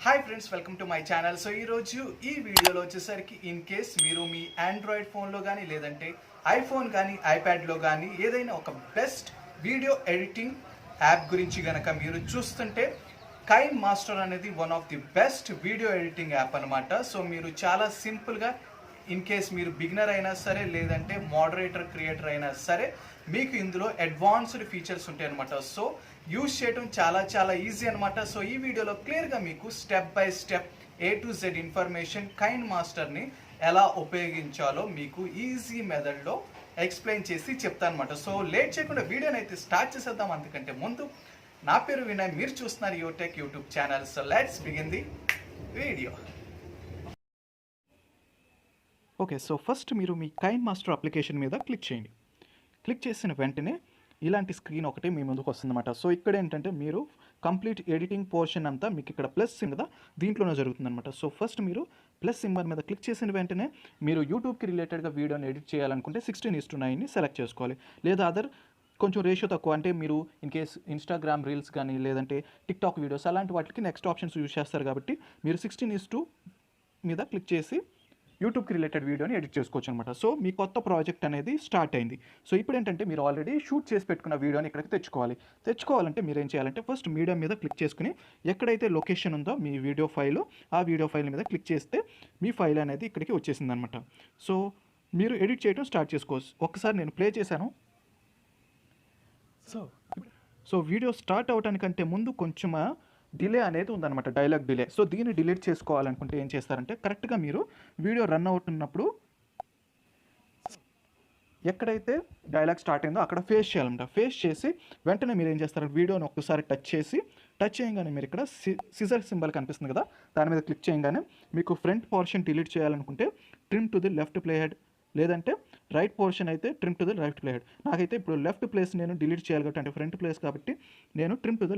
Hi friends, welcome to my channel. So ఈరోజు ఈ వీడియోలో వచ్చేసరికి ఇన్ కేస్ మీరు మీ ఆండ్రాయిడ్ ఫోన్లో కానీ లేదంటే ఐఫోన్ కానీ ఐప్యాడ్లో కానీ ఏదైనా ఒక బెస్ట్ వీడియో ఎడిటింగ్ యాప్ గురించి కనుక మీరు చూస్తుంటే కైన్ మాస్టర్ అనేది one of the best video editing app అనమాట. సో మీరు చాలా సింపుల్గా ఇన్ కేస్ మీరు బిగినర్ అయినా సరే లేదంటే మోడరేటర్ క్రియేటర్ అయినా సరే మీకు ఇందులో అడ్వాన్స్డ్ ఫీచర్స్ ఉంటాయి అనమాట. సో యూజ్ చేయడం చాలా ఈజీ అనమాట. సో ఈ వీడియోలో క్లియర్గా మీకు step by step A to Z information కైన్ మాస్టర్ని ఎలా ఉపయోగించాలో మీకు ఈజీ మెథడ్లో ఎక్స్ప్లెయిన్ చేసి చెప్తాను అనమాట. సో లేట్ చేయకుండా వీడియోని అయితే స్టార్ట్ చేసేద్దాం. అందుకంటే ముందు నా పేరు వినయ్, మీరు చూస్తున్నారు యోటెక్ YouTube channel. So let's begin the video. Okay, so first మీరు మీ కైన్ మాస్టర్ అప్లికేషన్ మీద క్లిక్ చేయండి. క్లిక్ చేసిన వెంటనే ఇలాంటి స్క్రీన్ ఒకటి మీ ముందుకు వస్తుందన్నమాట. సో ఇక్కడ ఏంటంటే మీరు కంప్లీట్ ఎడిటింగ్ పోర్షన్ అంతా మీకు ఇక్కడ ప్లస్ కదా దీంట్లోనే జరుగుతుందన్నమాట. సో ఫస్ట్ మీరు ప్లస్ సింబల్ మీద క్లిక్ చేసిన వెంటనే మీరు యూట్యూబ్కి రిలేటెడ్గా వీడియోని ఎడిట్ చేయాలనుకుంటే 16:9ని సెలెక్ట్ చేసుకోవాలి. లేదా అదర్ కొంచెం రేషియో తక్కువ అంటే మీరు ఇన్ కేస్ ఇన్స్టాగ్రామ్ రీల్స్ కానీ లేదంటే టిక్టాక్ వీడియోస్ అలాంటి వాటికి నెక్స్ట్ ఆప్షన్స్ యూజ్ చేస్తారు కాబట్టి మీరు 16:2 మీద క్లిక్ చేసి యూట్యూబ్కి రిలేటెడ్ వీడియోని ఎడిట్ చేసుకోవచ్చు అనమాట. సో మీ కొత్త ప్రాజెక్ట్ అనేది స్టార్ట్ అయింది. సో ఇప్పుడు ఏంటంటే మీరు ఆల్రెడీ షూట్ చేసి పెట్టుకున్న వీడియోని ఇక్కడికి తెచ్చుకోవాలంటే మీరు ఏం చేయాలంటే ఫస్ట్ మీడియా మీద క్లిక్ చేసుకుని ఎక్కడైతే లొకేషన్ ఉందో మీ వీడియో ఫైల్ ఆ వీడియో ఫైల్ మీద క్లిక్ చేస్తే మీ ఫైల్ అనేది ఇక్కడికి వచ్చేసింది అనమాట. సో మీరు ఎడిట్ చేయడం స్టార్ట్ చేసుకోవచ్చు. ఒకసారి నేను ప్లే చేశాను. సో వీడియో స్టార్ట్ అవడానికంటే ముందు కొంచెం డిలే అనేది ఉందన్నమాట, డైలాగ్ డిలే. సో దీన్ని డిలీట్ చేసుకోవాలనుకుంటే ఏం చేస్తారంటే కరెక్ట్గా మీరు వీడియో రన్ అవుతున్నప్పుడు ఎక్కడైతే డైలాగ్ స్టార్ట్ అయిందో అక్కడ ఫేస్ చేయాలన్నమాట. ఫేస్ చేసి వెంటనే మీరు ఏం చేస్తారు, వీడియోని ఒక్కసారి టచ్ చేయగానే మీరు ఇక్కడ సిజర్ సింబల్ కనిపిస్తుంది కదా, దాని మీద క్లిక్ చేయగానే మీకు ఫ్రంట్ పోర్షన్ డిలీట్ చేయాలనుకుంటే trim to the left play head, లేదంటే రైట్ పోర్షన్ అయితే trim to the right play head. నాకైతే ఇప్పుడు లెఫ్ట్ ప్లేస్ నేను డిలీట్ చేయాలి కాబట్టి అంటే ఫ్రంట్ ప్లేస్ కాబట్టి నేను trim to the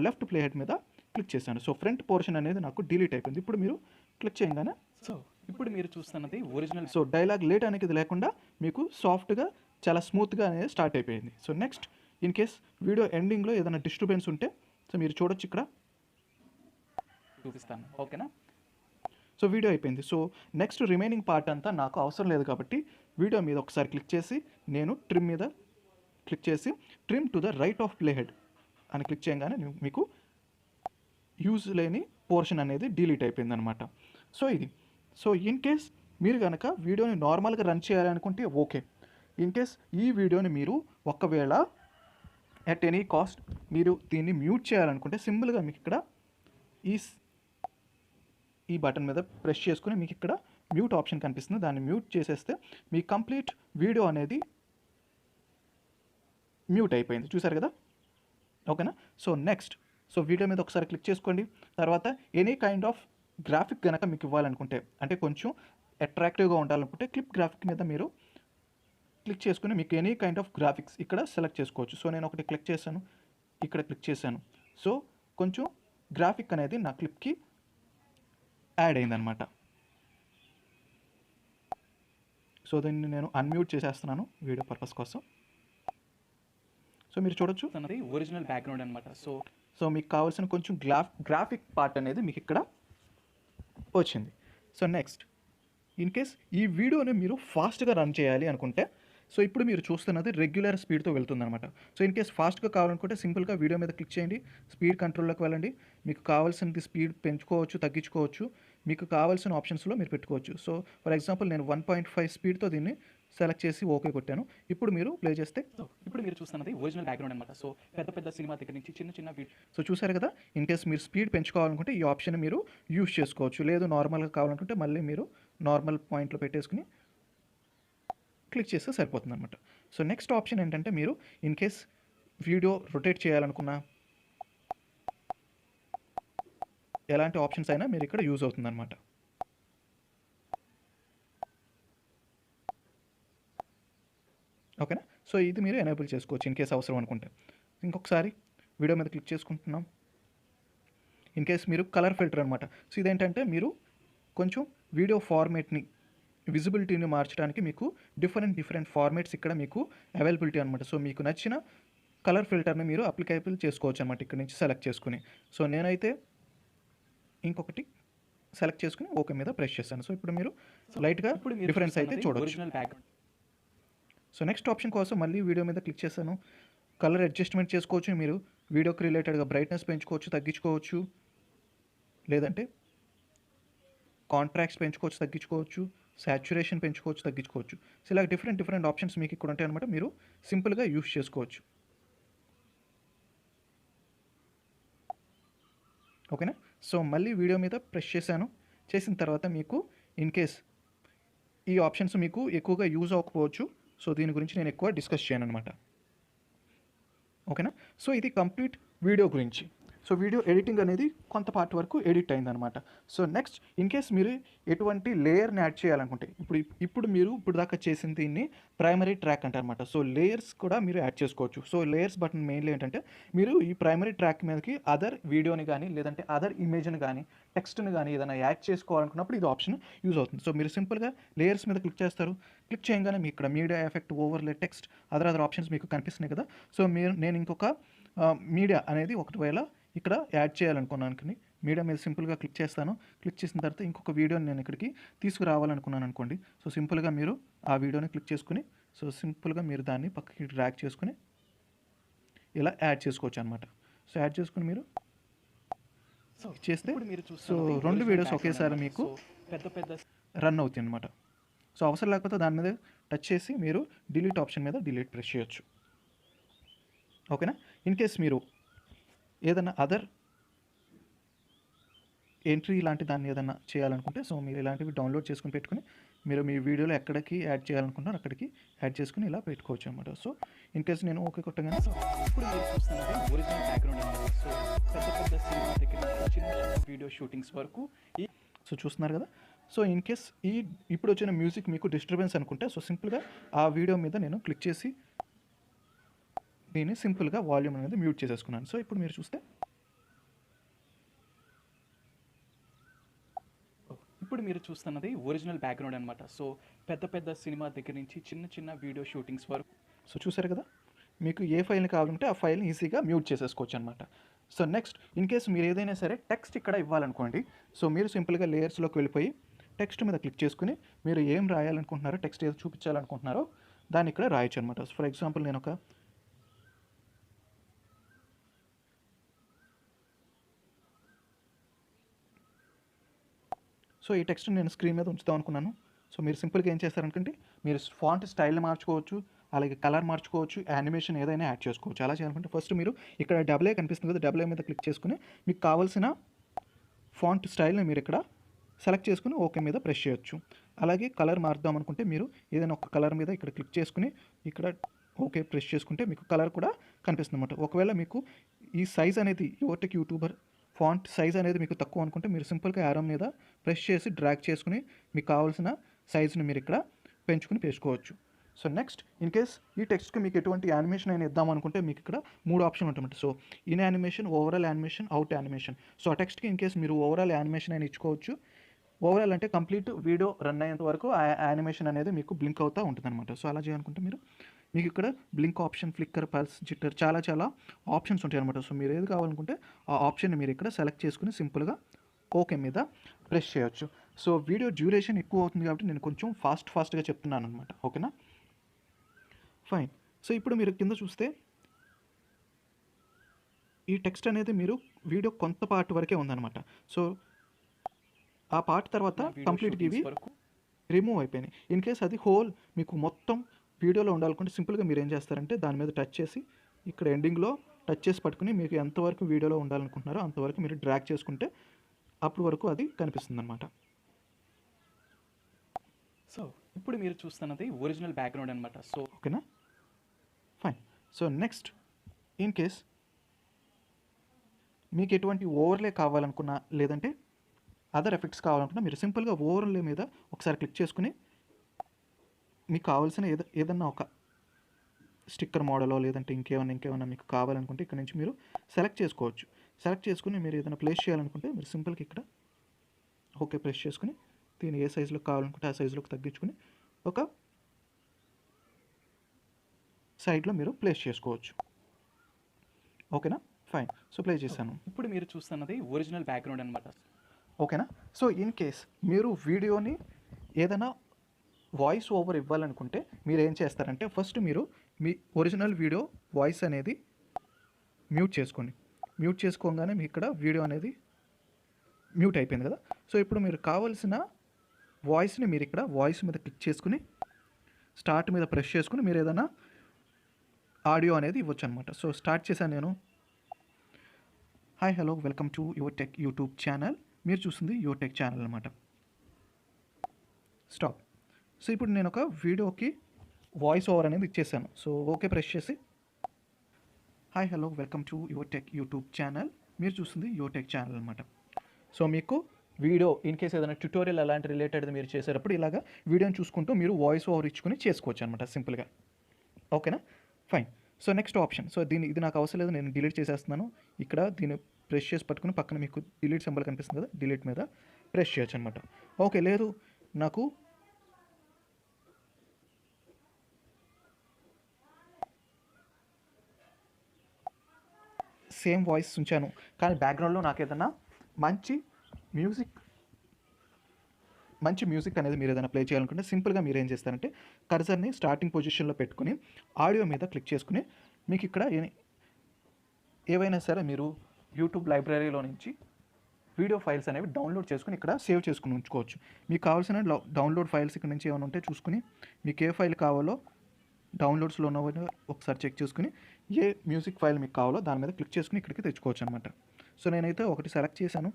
left play head మీద క్లిక్ చేశాను. సో ఫ్రంట్ పోర్షన్ అనేది నాకు డిలీట్ అయిపోయింది. ఇప్పుడు మీరు క్లిక్ చేయగానే ఇప్పుడు మీరు చూస్తున్నది ఒరిజినల్. సో డైలాగ్ లేట్ అనేది ఇది లేకుండా మీకు సాఫ్ట్గా చాలా స్మూత్గా అనేది స్టార్ట్ అయిపోయింది. So next in case video ఎండింగ్లో ఏదైనా డిస్టర్బెన్స్ ఉంటే సో మీరు చూడొచ్చు, ఇక్కడ చూపిస్తాను. ఓకేనా? సో వీడియో అయిపోయింది. సో నెక్స్ట్ రిమైనింగ్ పార్ట్ అంతా నాకు అవసరం లేదు కాబట్టి వీడియో మీద ఒకసారి క్లిక్ చేసి నేను ట్రిమ్ మీద క్లిక్ చేసి trim to the right of play head అని క్లిక్ చేయగానే మీకు యూజ్ లేని పోర్షన్ అనేది డిలీట్ అయిపోయింది అనమాట. సో ఇన్ కేస్ మీరు కనుక వీడియోని నార్మల్గా రన్ చేయాలనుకుంటే ఓకే. ఇన్ కేస్ ఈ వీడియోని మీరు ఒకవేళ ఎట్ ఎనీ కాస్ట్ మీరు దీన్ని మ్యూట్ చేయాలనుకుంటే సింపుల్గా మీకు ఇక్కడ ఈ బటన్ మీద ప్రెస్ చేసుకుని మీకు ఇక్కడ మ్యూట్ ఆప్షన్ కనిపిస్తుంది, దాన్ని మ్యూట్ చేసేస్తే మీ కంప్లీట్ వీడియో అనేది మ్యూట్ అయిపోయింది. చూసారు కదా? ఓకేనా? సో నెక్స్ట్ వీడియో మీద ఒకసారి క్లిక్ చేసుకోండి. తర్వాత ఎనీ కైండ్ ఆఫ్ గ్రాఫిక్ కనుక మీకు ఇవ్వాలనుకుంటే అంటే కొంచెం అట్రాక్టివ్గా ఉండాలనుకుంటే క్లిప్ గ్రాఫిక్ మీద మీరు క్లిక్ చేసుకుని మీకు ఎనీ కైండ్ ఆఫ్ గ్రాఫిక్స్ ఇక్కడ సెలెక్ట్ చేసుకోవచ్చు. సో నేను ఒకటి క్లిక్ చేశాను, ఇక్కడ క్లిక్ చేశాను. సో కొంచెం గ్రాఫిక్ అనేది నా క్లిప్కి యాడ్ అయిందనమాట. సో దీన్ని నేను అన్మ్యూట్ చేసేస్తున్నాను వీడియో పర్పస్ కోసం. సో మీరు చూడొచ్చు అన్నది ఒరిజినల్ బ్యాక్గ్రౌండ్ అనమాట. సో మీకు కావాల్సిన కొంచెం గ్రాఫిక్ పార్ట్ అనేది మీకు ఇక్కడ వచ్చింది. సో నెక్స్ట్ ఇన్ కేస్ ఈ వీడియోని మీరు ఫాస్ట్గా రన్ చేయాలి అనుకుంటే సో ఇప్పుడు మీరు చూస్తున్నది రెగ్యులర్ స్పీడ్తో వెళ్తుందన్నమాట. సో ఇన్ కేస్ ఫాస్ట్గా కావాలనుకుంటే సింపుల్గా వీడియో మీద క్లిక్ చేయండి, స్పీడ్ కంట్రోల్లోకి వెళ్ళండి. మీకు కావాల్సినది స్పీడ్ పెంచుకోవచ్చు, తగ్గించుకోవచ్చు, మీకు కావాల్సిన ఆప్షన్స్లో మీరు పెట్టుకోవచ్చు. సో ఫర్ ఎగ్జాంపుల్ నేను 1.5 స్పీడ్తో దీన్ని సెలెక్ట్ చేసి ఓకే కొట్టాను. ఇప్పుడు మీరు ప్లే చేస్తే ఇప్పుడు మీరు చూస్తున్నది ఒరిజినల్ బ్యాక్గ్రౌండ్ అనమాట. సో పెద్ద సినిమా దగ్గర నుంచి చిన్న వీడియో. సో చూసారు కదా? ఇన్ కేస్ మీరు స్పీడ్ పెంచుకోవాలనుకుంటే ఈ ఆప్షన్ మీరు యూజ్ చేసుకోవచ్చు. లేదు నార్మల్గా కావాలనుకుంటే మళ్ళీ మీరు నార్మల్ పాయింట్లో పెట్టేసుకుని క్లిక్ చేస్తే సరిపోతుంది అనమాట. సో నెక్స్ట్ ఆప్షన్ ఏంటంటే మీరు ఇన్ కేస్ వీడియో రొటేట్ చేయాలనుకున్నా ఎలాంటి ఆప్షన్స్ అయినా మీరు ఇక్కడ యూజ్ అవుతుందన్నమాట. ఓకేనా? సో ఇది మీరు ఎనేబుల్ చేసుకోవచ్చు ఇన్ కేస్ అవసరం అనుకుంటే. ఇంకొకసారి వీడియో మీద క్లిక్ చేసుకుంటున్నాం. ఇన్ కేస్ మీరు కలర్ ఫిల్టర్ అనమాట. సో ఇదేంటంటే మీరు కొంచెం వీడియో ఫార్మేట్ని విజిబిలిటీని మార్చడానికి మీకు డిఫరెంట్ ఫార్మేట్స్ ఇక్కడ మీకు అవైలబిలిటీ అనమాట. సో మీకు నచ్చిన కలర్ ఫిల్టర్ని మీరు అప్లికేబుల్ చేసుకోవచ్చు అనమాట ఇక్కడ నుంచి సెలెక్ట్ చేసుకుని. సో నేనైతే ఇంకొకటి సెలెక్ట్ చేసుకుని ఓకే మీద ప్రెస్ చేశాను. సో ఇప్పుడు మీరు లైట్గా డిఫరెన్స్ అయితే చూడొచ్చు. సో నెక్స్ట్ ఆప్షన్ కోసం మళ్ళీ వీడియో మీద క్లిక్ చేశాను. కలర్ అడ్జస్ట్మెంట్ చేసుకోవచ్చు. మీరు వీడియోకి రిలేటెడ్గా బ్రైట్నెస్ పెంచుకోవచ్చు, తగ్గించుకోవచ్చు, లేదంటే కాంట్రాక్ట్స్ పెంచుకోవచ్చు, తగ్గించుకోవచ్చు, సాచురేషన్ పెంచుకోవచ్చు, తగ్గించుకోవచ్చు. సో ఇలా డిఫరెంట్ ఆప్షన్స్ మీకు ఇక్కడ ఉంటాయి అనమాట. మీరు సింపుల్గా యూస్ చేసుకోవచ్చు. ఓకేనా. సో మళ్ళీ వీడియో మీద ప్రెస్ చేశాను. చేసిన తర్వాత మీకు ఇన్ కేస్ ఈ ఆప్షన్స్ మీకు ఎక్కువగా యూజ్ అవ్వకపోవచ్చు. సో దీని గురించి నేను ఎక్కువ డిస్కస్ చేయను అనమాట. ఓకేనా. సో ఇది కంప్లీట్ వీడియో గురించి. సో వీడియో ఎడిటింగ్ అనేది కొంత పార్ట్ వరకు ఎడిట్ అయిందనమాట. సో నెక్స్ట్ ఇన్ కేస్ మీరు ఎటువంటి లేయర్ని యాడ్ చేయాలనుకుంటే ఇప్పుడు మీరు దాకా చేసిన దీన్ని ప్రైమరీ ట్రాక్ అంటారనమాట. సో లేయర్స్ కూడా మీరు యాడ్ చేసుకోవచ్చు. సో లేయర్స్ బటన్ మెయిన్లీ ఏంటంటే మీరు ఈ ప్రైమరీ ట్రాక్ మీదకి అదర్ వీడియోని కానీ లేదంటే అదర్ ఇమేజ్ని కానీ టెక్స్ట్ని కానీ ఏదైనా యాడ్ చేసుకోవాలనుకున్నప్పుడు ఇది ఆప్షన్ యూజ్ అవుతుంది. సో మీరు సింపుల్గా లేయర్స్ మీద క్లిక్ చేస్తారు. క్లిక్ చేయగానే మీకు ఇక్కడ media effect, overlay, text, other options మీకు కనిపిస్తున్నాయి కదా. సో నేను ఇంకొక మీడియా అనేది ఒకవేళ ఇక్కడ యాడ్ చేయాలనుకున్నాను. మీడియా మీద సింపుల్గా క్లిక్ చేస్తాను. క్లిక్ చేసిన తర్వాత ఇంకొక వీడియోని నేను ఇక్కడికి తీసుకురావాలనుకున్నాను అనుకోండి. సో సింపుల్గా మీరు ఆ వీడియోని క్లిక్ చేసుకుని సో సింపుల్గా మీరు దాన్ని పక్కకి డ్రాగ్ చేసుకుని ఇలా యాడ్ చేసుకోవచ్చు అనమాట. సో యాడ్ చేసుకుని మీరు చేస్తే సో 2 వీడియోస్ ఒకేసారి మీకు రన్ అవుతాయి అనమాట. సో అవసరం లేకపోతే దాని మీద టచ్ చేసి మీరు డిలీట్ ఆప్షన్ మీద డిలీట్ ప్రెస్ చేయొచ్చు. ఓకేనా. ఇన్ కేస్ మీరు ఏదైనా అదర్ ఎంట్రీ లాంటి దాన్ని ఏదైనా చేయాలనుకుంటే సో మీరు ఇలాంటివి డౌన్లోడ్ చేసుకుని పెట్టుకుని మీరు మీ వీడియోలో ఎక్కడికి యాడ్ చేయాలనుకుంటారో అక్కడికి యాడ్ చేసుకుని ఇలా పెట్టుకోవచ్చు అనమాట. సో ఇన్ కేస్ నేను ఓకే కొట్టగానే ఇప్పుడు మీరు చూస్తున్నది ఒరిజినల్ బ్యాక్గ్రౌండ్ అనమాట. సో పెద్ద సినిమా దగ్గర చిన్న వీడియో షూటింగ్స్ వరకు సో చూస్తున్నారు కదా. సో ఇన్ కేస్ ఇప్పుడు వచ్చిన మ్యూజిక్ మీకు డిస్టర్బెన్స్ అనుకుంటే సో సింపుల్గా ఆ వీడియో మీద నేను క్లిక్ చేసి దీన్ని సింపుల్గా వాల్యూమ్ అనేది మ్యూట్ చేసేసుకున్నాను. సో ఇప్పుడు మీరు చూస్తే ఇప్పుడు మీరు చూస్తున్నది ఒరిజినల్ బ్యాక్గ్రౌండ్ అనమాట. సో పెద్ద సినిమా దగ్గర నుంచి చిన్న వీడియో షూటింగ్స్ వరకు సో చూసారు కదా. మీకు ఏ ఫైల్ని కావాలంటే ఆ ఫైల్ని ఈజీగా మ్యూట్ చేసేసుకోవచ్చు అనమాట. సో నెక్స్ట్ ఇన్ కేస్ మీరు ఏదైనా సరే టెక్స్ట్ ఇక్కడ ఇవ్వాలనుకోండి. సో మీరు సింపుల్గా లేయర్స్లోకి వెళ్ళిపోయి టెక్స్ట్ మీద క్లిక్ చేసుకుని మీరు ఏం రాయాలనుకుంటున్నారో టెక్స్ట్ ఏదో చూపించాలనుకుంటున్నారో దాన్ని ఇక్కడ రాయొచ్చు అనమాట. ఫర్ ఎగ్జాంపుల్ నేను ఒక సో ఈ టెక్స్ట్ నేను స్క్రీన్ మీద ఉంచుదాం అనుకున్నాను. సో మీరు సింపుల్గా ఏం చేస్తారనుకుంటే మీరు ఫాంట్ స్టైల్ మార్చుకోవచ్చు, అలాగే కలర్ మార్చుకోవచ్చు, యానిమేషన్ ఏదైనా యాడ్ చేసుకోవచ్చు. అలా చేయాలనుకుంటే ఫస్ట్ మీరు ఇక్కడ డబుల్ ఏ కనిపిస్తుంది కదా, డబుల్ ఏ మీద క్లిక్ చేసుకుని మీకు కావాల్సిన ఫాంట్ స్టైల్ని మీరు ఇక్కడ సెలెక్ట్ చేసుకుని ఓకే మీద ప్రెస్ చేయొచ్చు. అలాగే కలర్ మార్దాం అనుకుంటే మీరు ఏదైనా ఒక కలర్ మీద ఇక్కడ క్లిక్ చేసుకుని ఇక్కడ ఓకే ప్రెస్ చేసుకుంటే మీకు కలర్ కూడా కనిపిస్తుంది అన్నమాట. ఒకవేళ మీకు ఈ సైజ్ అనేది యువర్టెక్ యూట్యూబర్ ఫాంట్ సైజ్ అనేది మీకు తక్కువ అనుకుంటే మీరు సింపుల్గా యారో మీద ప్రెస్ చేసి డ్రాగ్ చేసుకుని మీకు కావాల్సిన సైజుని మీరు ఇక్కడ పెంచుకుని పేసుకోవచ్చు. సో నెక్స్ట్ ఇన్ కేస్ ఈ టెక్స్ట్కి మీకు ఎటువంటి యానిమేషన్ అయినా ఇద్దాం అనుకుంటే మీకు ఇక్కడ 3 ఆప్షన్లు ఉంటాయి. So in animation, overall animation, out animation. So ఆ టెక్స్ట్కి ఇన్ కేస్ మీరు ఓవరాల్ యానిమేషన్ అయినా ఇచ్చుకోవచ్చు. ఓవరాల్ అంటే కంప్లీట్ వీడియో రన్ అయ్యేంత వరకు ఆ యానిమేషన్ అనేది మీకు బ్లింక్ అవుతూ ఉంటుంది అనమాట. సో అలా చేయాలనుకుంటే మీకు ఇక్కడ blink option, flicker, pulse, jitter చాలా ఆప్షన్స్ ఉంటాయి అనమాట. సో మీరు ఏది కావాలనుకుంటే ఆ ఆప్షన్ని మీరు ఇక్కడ సెలెక్ట్ చేసుకుని సింపుల్గా ఓకే మీద ప్రెస్ చేయొచ్చు. సో వీడియో డ్యూరేషన్ ఎక్కువ అవుతుంది కాబట్టి నేను కొంచెం ఫాస్ట్గా చెప్తున్నాను అనమాట. ఓకేనా, ఫైన్. సో ఇప్పుడు మీరు కింద చూస్తే ఈ టెక్స్ట్ అనేది మీరు వీడియో కొంత పార్ట్ వరకే ఉందన్నమాట. సో ఆ పార్ట్ తర్వాత కంప్లీట్గా ఇవి రిమూవ్ అయిపోయినాయి. ఇన్ కేస్ అది హోల్ మీకు మొత్తం వీడియోలో ఉండాలనుకుంటే సింపుల్గా మీరు ఏం చేస్తారంటే దాని మీద టచ్ చేసి ఇక్కడ ఎండింగ్లో టచ్ చేసి పట్టుకుని మీకు ఎంతవరకు వీడియోలో ఉండాలనుకుంటున్నారో అంతవరకు మీరు డ్రాగ్ చేసుకుంటే అప్పుడు వరకు అది కనిపిస్తుంది అనమాట. సో ఇప్పుడు మీరు చూస్తున్నది ఒరిజినల్ బ్యాక్గ్రౌండ్ అనమాట. సో ఓకేనా, fine. So next in case మీకు ఎటువంటి ఓవర్లే కావాలనుకున్నా లేదంటే అదర్ ఎఫెక్ట్స్ కావాలనుకున్నా మీరు సింపుల్గా ఓవర్లే మీద ఒకసారి క్లిక్ చేసుకుని మీకు కావాల్సిన ఏదన్నా ఒక స్టిక్కర్ మోడలో లేదంటే ఇంకేమన్నా మీకు కావాలనుకుంటే ఇక్కడ నుంచి మీరు సెలెక్ట్ చేసుకోవచ్చు. సెలెక్ట్ చేసుకుని మీరు ఏదైనా ప్లేస్ చేయాలనుకుంటే మీరు సింపుల్గా ఇక్కడ ఓకే ప్రెస్ చేసుకుని దీన్ని ఏ సైజులో కావాలనుకుంటే ఆ సైజులోకి తగ్గించుకుని ఒక సైడ్లో మీరు ప్లేస్ చేసుకోవచ్చు. ఓకేనా, ఫైన్. సో ప్లే చేశాను. ఇప్పుడు మీరు చూస్తున్నది ఒరిజినల్ బ్యాక్గ్రౌండ్ అనమాట. ఓకేనా. సో ఇన్ కేస్ మీరు వీడియోని ఏదైనా వాయిస్ ఓవర్ ఇవ్వాలనుకుంటే మీరు ఏం చేస్తారంటే ఫస్ట్ మీరు మీ ఒరిజినల్ వీడియో వాయిస్ అనేది మ్యూట్ చేసుకోండి. మ్యూట్ చేసుకోగానే మీ ఇక్కడ వీడియో అనేది మ్యూట్ అయిపోయింది కదా. సో ఇప్పుడు మీరు కావాల్సిన వాయిస్ని మీరు ఇక్కడ వాయిస్ మీద క్లిక్ చేసుకుని స్టార్ట్ మీద ప్రెస్ చేసుకుని మీరు ఏదైనా ఆడియో అనేది ఇవ్వచ్చు అనమాట. సో స్టార్ట్ చేశాను నేను. Hi hello welcome to your tech YouTube channel. మీరు చూస్తుంది యువర్ టెక్ ఛానల్ అనమాట. స్టాప్. సో ఇప్పుడు నేను ఒక వీడియోకి వాయిస్ ఓవర్ అనేది ఇచ్చేసాను. సో ఓకే ప్రెస్ చేసి hi hello welcome to your tech YouTube channel. మీరు చూస్తుంది యువర్ టెక్ ఛానల్ అనమాట. సో మీకు వీడియో ఇన్ కేస్ ఏదైనా ట్యుటోరియల్ అలాంటి రిలేటెడ్ మీరు చేసేటప్పుడు ఇలాగా వీడియోని చూసుకుంటూ మీరు వాయిస్ ఓవర్ ఇచ్చుకొని చేసుకోవచ్చు అనమాట సింపుల్గా. ఓకేనా, fine. So next option. So ఇది నాకు అవసరం లేదు, నేను డిలీట్ చేసేస్తున్నాను. ఇక్కడ దీన్ని ప్రెస్ చేసి పట్టుకుని పక్కన మీకు డిలీట్ సింబల్ కనిపిస్తుంది కదా, డిలీట్ మీద ప్రెస్ చేయొచ్చు అనమాట. ఓకే, లేదు నాకు సేమ్ వాయిస్ ఉంచాను కానీ బ్యాక్గ్రౌండ్లో నాకు ఏదైనా మంచి మ్యూజిక్ అనేది మీరు ఏదైనా ప్లే చేయాలనుకుంటే సింపుల్గా మీరు ఏం చేస్తారంటే కర్సర్ని స్టార్టింగ్ పొజిషన్లో పెట్టుకుని ఆడియో మీద క్లిక్ చేసుకుని మీకు ఇక్కడ ఏవైనా సరే మీరు యూట్యూబ్ లైబ్రరీలో నుంచి వీడియో ఫైల్స్ అనేవి డౌన్లోడ్ చేసుకుని ఇక్కడ సేవ్ చేసుకుని ఉంచుకోవచ్చు. మీకు కావాల్సిన డౌన్లోడ్ ఫైల్స్ ఇక్కడ నుంచి ఏమైనా ఉంటే చూసుకుని మీకు ఏ ఫైల్ కావాలో డౌన్లోడ్స్లో ఉన్నవన్నీ ఒకసారి చెక్ చేసుకుని ఏ మ్యూజిక్ ఫైల్ మీకు కావాలో దాని మీద క్లిక్ చేసుకుని ఇక్కడికి తెచ్చుకోవచ్చు అనమాట. సో నేనైతే ఒకటి సెలెక్ట్ చేశాను.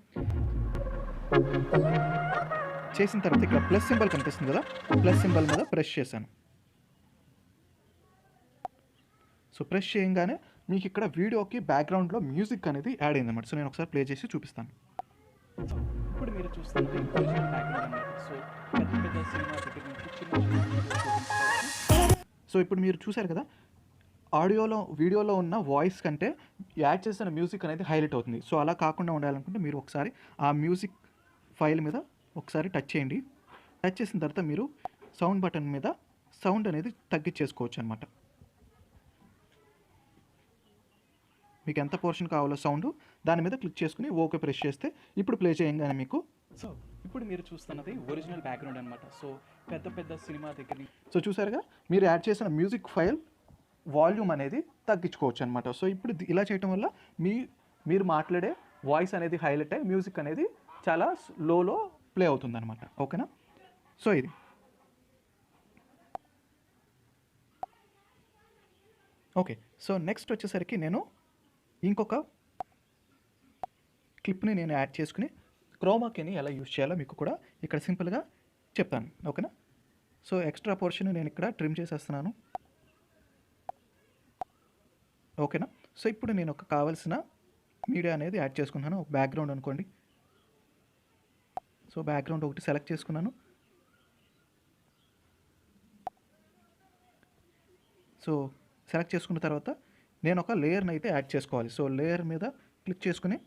చేసిన తర్వాత ఇక్కడ ప్లస్ సింబల్ కనిపిస్తుంది కదా, ప్లస్ సింబల్ మీద ప్రెస్ చేశాను. సో ప్రెస్ చేయగానే మీకు ఇక్కడ వీడియోకి బ్యాక్గ్రౌండ్లో మ్యూజిక్ అనేది యాడ్ అయింది అనమాట. సో నేను ఒకసారి ప్లే చేసి చూపిస్తాను. ఇప్పుడు మీరు చూస్తున్నది ఒరిజినల్ బ్యాక్గ్రౌండ్ అన్నమాట. సో పెద్ద పెద్ద సినిమా దగ్గర నుంచి చిన్న సో ఇప్పుడు మీరు చూశారు కదా, వీడియోలో ఉన్న వాయిస్ కంటే యాడ్ చేసిన మ్యూజిక్ అనేది హైలైట్ అవుతుంది. సో అలా కాకుండా ఉండాలనుకుంటే మీరు ఒకసారి ఆ మ్యూజిక్ ఫైల్ మీద ఒకసారి టచ్ చేయండి. టచ్ చేసిన తర్వాత మీరు సౌండ్ బటన్ మీద సౌండ్ అనేది తగ్గించేసుకోవచ్చు అనమాట. మీకు ఎంత పోర్షన్ కావాలో సౌండ్ దాని మీద క్లిక్ చేసుకుని ఓకే ప్రెస్ చేస్తే ఇప్పుడు ప్లే చేయగానే మీకు సో ఇప్పుడు మీరు చూస్తున్నది ఒరిజినల్ బ్యాక్గ్రౌండ్ అనమాట. సో పెద్ద పెద్ద సినిమా దగ్గర సో చూసారుగా, మీరు యాడ్ చేసిన మ్యూజిక్ ఫైల్ వాల్యూమ్ అనేది తగ్గించుకోవచ్చు అనమాట. సో ఇప్పుడు ఇలా చేయడం వల్ల మీరు మాట్లాడే వాయిస్ అనేది హైలైట్ అయ్యి మ్యూజిక్ అనేది చాలా లోలో ప్లే అవుతుంది అనమాట. ఓకేనా. సో ఇది ఓకే. సో నెక్స్ట్ వచ్చేసరికి నేను ఇంకొక క్లిప్ని నేను యాడ్ చేసుకుని క్రోమాకీని ఎలా యూజ్ చేయాలో మీకు కూడా ఇక్కడ సింపుల్గా చెప్తాను. ఓకేనా. సో ఎక్స్ట్రా పోర్షన్ నేను ఇక్కడ ట్రిమ్ చేసేస్తున్నాను. ఓకేనా. సో ఇప్పుడు నేను ఒక కావాల్సిన మీడియా అనేది యాడ్ చేసుకున్నాను. ఒక బ్యాక్గ్రౌండ్ అనుకోండి. సో బ్యాక్గ్రౌండ్ ఒకటి సెలెక్ట్ చేసుకున్నాను. సో సెలెక్ట్ చేసుకున్న తర్వాత నేను ఒక లేయర్ని అయితే యాడ్ చేసుకోవాలి. సో లేయర్ మీద క్లిక్ చేసుకుని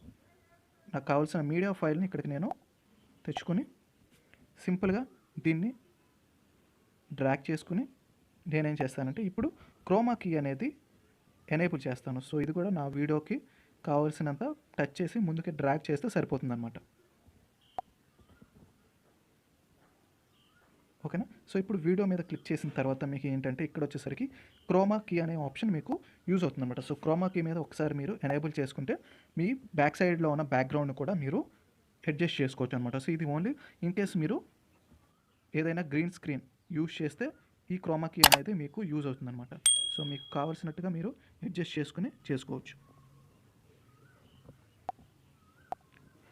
నాకు కావాల్సిన మీడియా ఫైల్ని ఇక్కడికి నేను తెచ్చుకొని సింపుల్గా దీన్ని డ్రాగ్ చేసుకుని నేనేం చేస్తానంటే ఇప్పుడు క్రోమా కీ అనేది ఎనేబుల్ చేస్తాను. సో ఇది కూడా నా వీడియోకి కావాల్సినంత టచ్ చేసి ముందుకి డ్రాగ్ చేస్తే సరిపోతుంది అనమాట. ఓకేనా. సో ఇప్పుడు వీడియో మీద క్లిక్ చేసిన తర్వాత మీకు ఏంటంటే ఇక్కడ వచ్చేసరికి క్రోమా కీ అనే ఆప్షన్ మీకు యూజ్ అవుతుంది అనమాట. సో క్రోమా కీ మీద ఒకసారి మీరు ఎనేబుల్ చేసుకుంటే మీ బ్యాక్ సైడ్లో ఉన్న బ్యాక్గ్రౌండ్ కూడా మీరు అడ్జస్ట్ చేసుకోవచ్చు అనమాట. సో ఇది ఓన్లీ ఇన్ కేస్ మీరు ఏదైనా గ్రీన్ స్క్రీన్ యూజ్ చేస్తే ఈ క్రోమా కీ అనేది మీకు యూజ్ అవుతుంది అనమాట. సో మీకు కావాల్సినట్టుగా మీరు అడ్జస్ట్ చేసుకుని చేసుకోవచ్చు.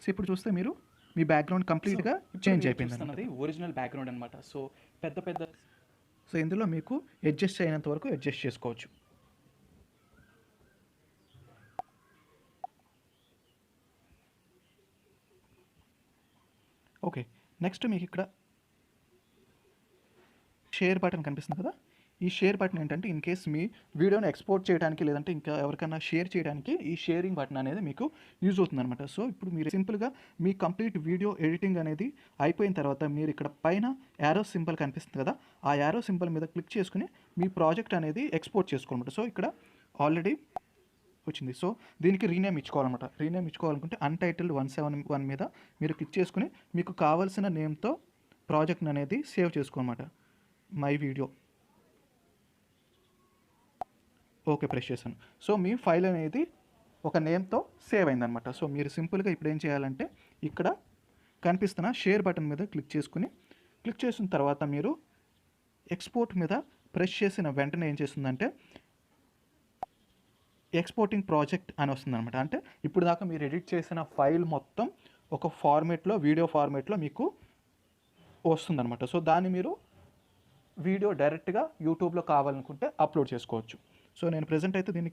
సో ఇప్పుడు చూస్తే మీరు మీ బ్యాక్గ్రౌండ్ కంప్లీట్గా చేంజ్ అయిపోయింది. ఒరిజినల్ బ్యాక్గ్రౌండ్ అనమాట. సో పెద్ద సో ఇందులో మీకు అడ్జస్ట్ అయినంత వరకు అడ్జస్ట్ చేసుకోవచ్చు. ఓకే. నెక్స్ట్ మీకు ఇక్కడ షేర్ బటన్ కనిపిస్తుంది కదా, ఈ షేర్ బటన్ ఏంటంటే ఇన్ కేస్ మీ వీడియోని ఎక్స్పోర్ట్ చేయడానికి లేదంటే ఇంకా ఎవరికైనా షేర్ చేయడానికి ఈ షేరింగ్ బటన్ అనేది మీకు యూజ్ అవుతుంది అనమాట. సో ఇప్పుడు మీరు సింపుల్గా మీ కంప్లీట్ వీడియో ఎడిటింగ్ అనేది అయిపోయిన తర్వాత మీరు ఇక్కడ పైన యారో సింబల్ కనిపిస్తుంది కదా, ఆ యారో సింబల్ మీద క్లిక్ చేసుకుని మీ ప్రాజెక్ట్ అనేది ఎక్స్పోర్ట్ చేసుకోవాలన్నమాట. సో ఇక్కడ ఆల్రెడీ వచ్చింది. సో దీనికి రీనేమ్ ఇచ్చుకోవాలన్నమాట. రీనేమ్ ఇచ్చుకోవాలనుకుంటే అన్‌టైటిల్డ్ 171 మీద మీరు క్లిక్ చేసుకుని మీకు కావాల్సిన నేమ్‌తో ప్రాజెక్ట్‌ని అనేది సేవ్ చేసుకోనమాట. My video. ఓకే ప్రెస్ చేశాను. సో మీ ఫైల్ అనేది ఒక నేమ్‌తో సేవ్ అయిందనమాట. సో మీరు సింపుల్‌గా ఇప్పుడు ఏం చేయాలంటే ఇక్కడ కనిపిస్తున్న షేర్ బటన్ మీద క్లిక్ చేసుకుని, క్లిక్ చేసిన తర్వాత మీరు ఎక్స్‌పోర్ట్ మీద ప్రెస్ చేసిన వెంటనే ఏం చేస్తుందంటే ఎక్స్‌పోర్టింగ్ ప్రాజెక్ట్ అని వస్తుందనమాట. అంటే ఇప్పుడు దాకా మీరు ఎడిట్ చేసిన ఫైల్ మొత్తం ఒక ఫార్మేట్‌లో, వీడియో ఫార్మేట్‌లో మీకు వస్తుందనమాట. సో దాన్ని మీరు వీడియో డైరెక్ట్గా యూట్యూబ్లో కావాలనుకుంటే అప్లోడ్ చేసుకోవచ్చు. సో నేను ప్రెజెంట్ అయితే దీన్ని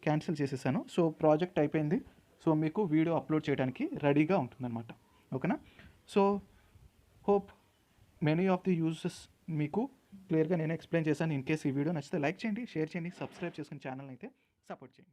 క్యాన్సిల్ చేసేసాను. సో ప్రాజెక్ట్ అయిపోయింది. సో మీకు వీడియో అప్లోడ్ చేయడానికి రెడీగా ఉంటుందన్నమాట. ఓకేనా. So hope many of the uses మీకు క్లియర్గా నేను ఎక్స్ప్లెయిన్ చేశాను. ఇన్ కేస్ ఈ వీడియో నచ్చితే లైక్ చేయండి, షేర్ చేయండి, సబ్స్క్రైబ్ చేసుకుని ఛానల్ని అయితే సపోర్ట్ చేయండి.